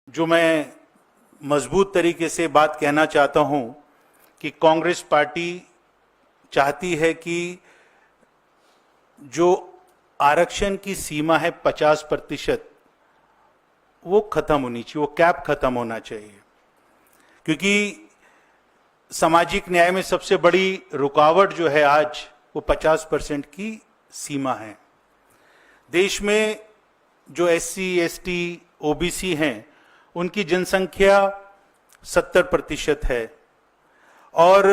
जो मैं मजबूत तरीके से बात कहना चाहता हूं कि कांग्रेस पार्टी चाहती है कि जो आरक्षण की सीमा है 50%, वो खत्म होनी चाहिए, वो कैप खत्म होना चाहिए। क्योंकि सामाजिक न्याय में सबसे बड़ी रुकावट जो है आज, वो 50% की सीमा है। देश में जो SC, ST, OBC हैं, उनकी जनसंख्या 70% है और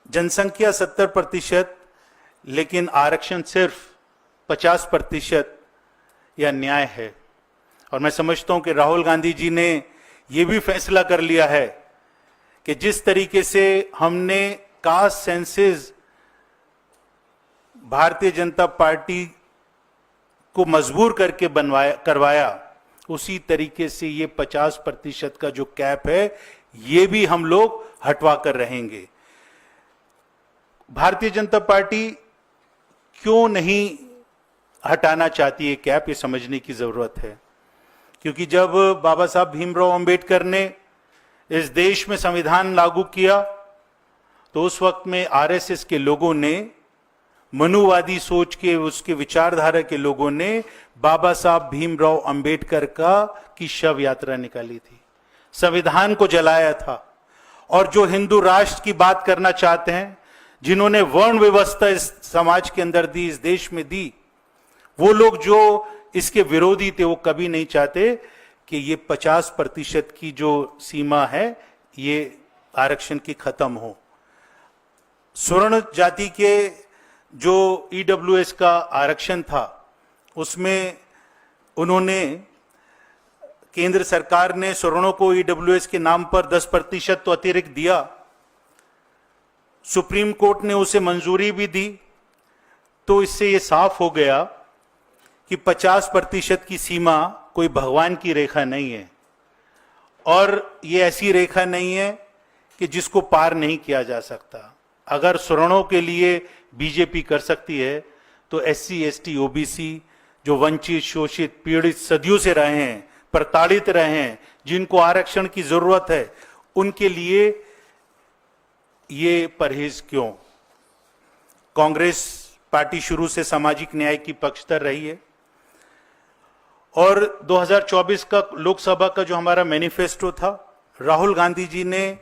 जनसंख्या 70%, लेकिन आरक्षण सिर्फ 50% या न्याय है। और मैं समझता हूं कि राहुल गांधी जी ने यह भी फैसला कर लिया है कि जिस तरीके से हमने caste census Bharatiya Janata party को मजबूर करके करवाया, उसी तरीके से ये 50% का जो कैप है, ये भी हम लोग हटवा कर रहेंगे। भारतीय जनता पार्टी क्यों नहीं हटाना चाहती है कैप, ये समझने की जरूरत है। क्योंकि जब बाबा साहब भीमराव अंबेडकर ने इस देश में संविधान लागू किया, तो उस वक्त में RSS के लोगों ने, मनुवादी सोच के उसके विचारधारा के लोगों ने बाबा साहब भीमराव अंबेडकर की शव यात्रा निकाली थी, संविधान को जलाया था। और जो हिंदू राष्ट्र की बात करना चाहते हैं, जिन्होंने वर्ण व्यवस्था इस समाज के अंदर दी, इस देश में दी, वो लोग जो इसके विरोधी थे, वो कभी नहीं चाहते कि ये 50% की जो सीमा है, ये आरक्षण की खत्म हो। स्वर्ण जाति के जो EWS का आरक्षण था, उसमें उन्होंने, केंद्र सरकार ने सवर्णों को EWS के नाम पर 10% तो अतिरिक्त दिया। सुप्रीम कोर्ट ने उसे मंजूरी भी दी। तो इससे यह साफ हो गया कि 50% की सीमा कोई भगवान की रेखा नहीं है, और ये ऐसी रेखा नहीं है कि जिसको पार नहीं किया जा सकता। अगर सवर्णों के लिए बीजेपी कर सकती है, तो SC, ST, OBC जो वंचित, शोषित, पीड़ित सदियों से रहे हैं, प्रताड़ित रहे हैं, जिनको आरक्षण की जरूरत है, उनके लिए ये परहेज क्यों? कांग्रेस पार्टी शुरू से सामाजिक न्याय की पक्षधर रही है और 2024 का लोकसभा का जो हमारा मैनिफेस्टो था, राहुल गांधी जी ने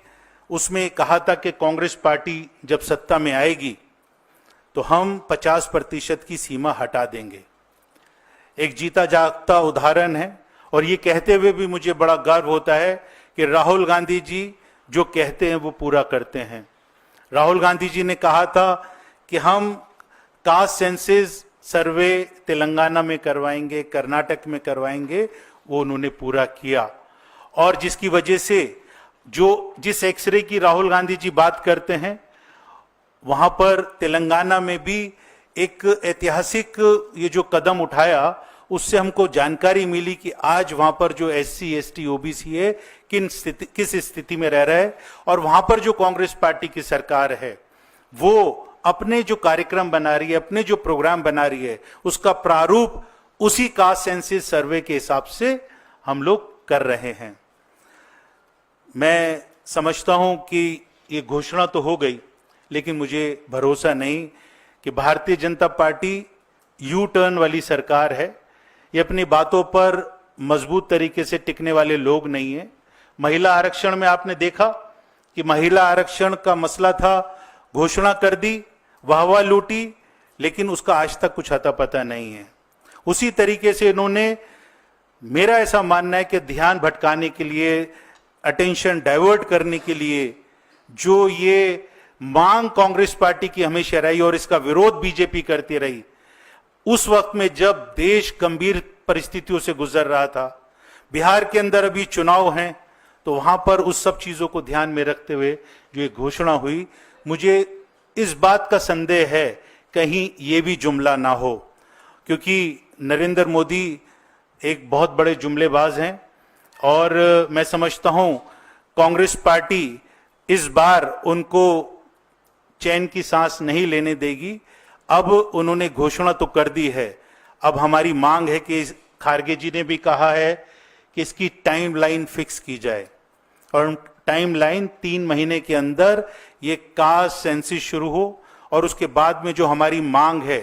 उसमें कहा था कि कांग्रेस पार्टी जब सत्ता में आएगी तो हम 50% की सीमा हटा देंगे। एक जीता जागता उदाहरण है, और ये कहते हुए भी मुझे बड़ा गर्व होता है कि राहुल गांधी जी जो कहते हैं वो पूरा करते हैं। राहुल गांधी जी ने कहा था कि हम कास्ट सेंसस सर्वे तेलंगाना में करवाएंगे, कर्नाटक में करवाएंगे, वो उन्होंने पूरा किया। और जिसकी वजह से जिस एक्सरे की राहुल गांधी जी बात करते हैं, वहां पर तेलंगाना में भी एक ऐतिहासिक ये जो कदम उठाया, उससे हमको जानकारी मिली कि आज वहां पर जो SC, ST, OBC है, किस स्थिति में रह रहा है। और वहां पर जो कांग्रेस पार्टी की सरकार है, वो अपने जो कार्यक्रम बना रही है, अपने जो प्रोग्राम बना रही है, उसका प्रारूप उसी कास्ट सेंसस सर्वे के हिसाब से हम लोग कर रहे हैं। मैं समझता हूं कि ये घोषणा तो हो गई, लेकिन मुझे भरोसा नहीं कि Bharatiya Janata party U turn वाली सरकार है। ये अपनी बातों पर मजबूत तरीके से टिकने वाले लोग नहीं है। महिला आरक्षण में आपने देखा कि महिला आरक्षण का मसला था, घोषणा कर दी, वाहवाह लूटी, लेकिन उसका आज तक कुछ अता पता नहीं है। उसी तरीके से इन्होंने, मेरा ऐसा मानना है कि ध्यान भटकाने के लिए, अटेंशन डाइवर्ट करने के लिए, जो ये मांग कांग्रेस पार्टी की हमेशा रही और इसका विरोध बीजेपी करती रही, उस वक्त में जब देश गंभीर परिस्थितियों से गुजर रहा था, बिहार के अंदर अभी चुनाव हैं, तो वहां पर उस सब चीजों को ध्यान में रखते हुए जो एक घोषणा हुई, मुझे इस बात का संदेह है कहीं ये भी जुमला ना हो। क्योंकि नरेंद्र मोदी एक बहुत बड़े जुमलेबाज हैं, और मैं समझता हूं कांग्रेस पार्टी इस बार उनको चैन की सांस नहीं लेने देगी। अब उन्होंने घोषणा तो कर दी है, अब हमारी मांग है कि खारगे जी ने भी कहा है कि इसकी टाइमलाइन फिक्स की जाए, और टाइमलाइन 3 महीने के अंदर ये कास्ट सेंसिस शुरू हो, और उसके बाद में जो हमारी मांग है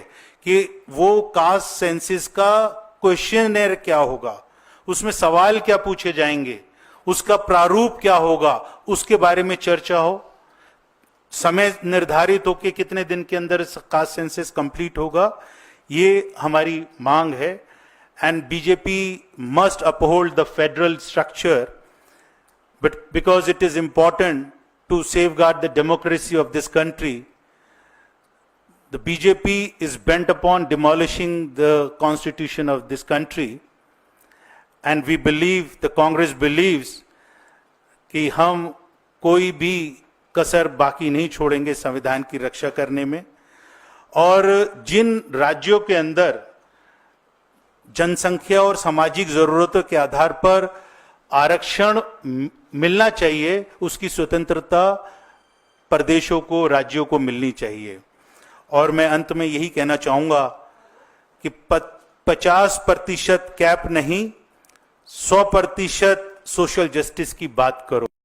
कि वो कास्ट सेंसिस का क्वेश्चनर क्या होगा, उसमें सवाल क्या पूछे जाएंगे, उसका प्रारूप क्या होगा, उसके बारे में चर्चा हो। समय निर्धारित हो कि कितने दिन के अंदर कास्ट सेंसस कंप्लीट होगा, ये हमारी मांग है। And BJP must uphold the federal structure, but because it is important to safeguard the democracy of this country, the BJP is bent upon demolishing the constitution of this country, and we believe, the Congress believes, कि हम कोई भी कसर बाकी नहीं छोड़ेंगे संविधान की रक्षा करने में। और जिन राज्यों के अंदर जनसंख्या और सामाजिक जरूरतों के आधार पर आरक्षण मिलना चाहिए, उसकी स्वतंत्रता प्रदेशों को, राज्यों को मिलनी चाहिए। और मैं अंत में यही कहना चाहूंगा कि 50% कैप नहीं, 100% सोशल जस्टिस की बात करो।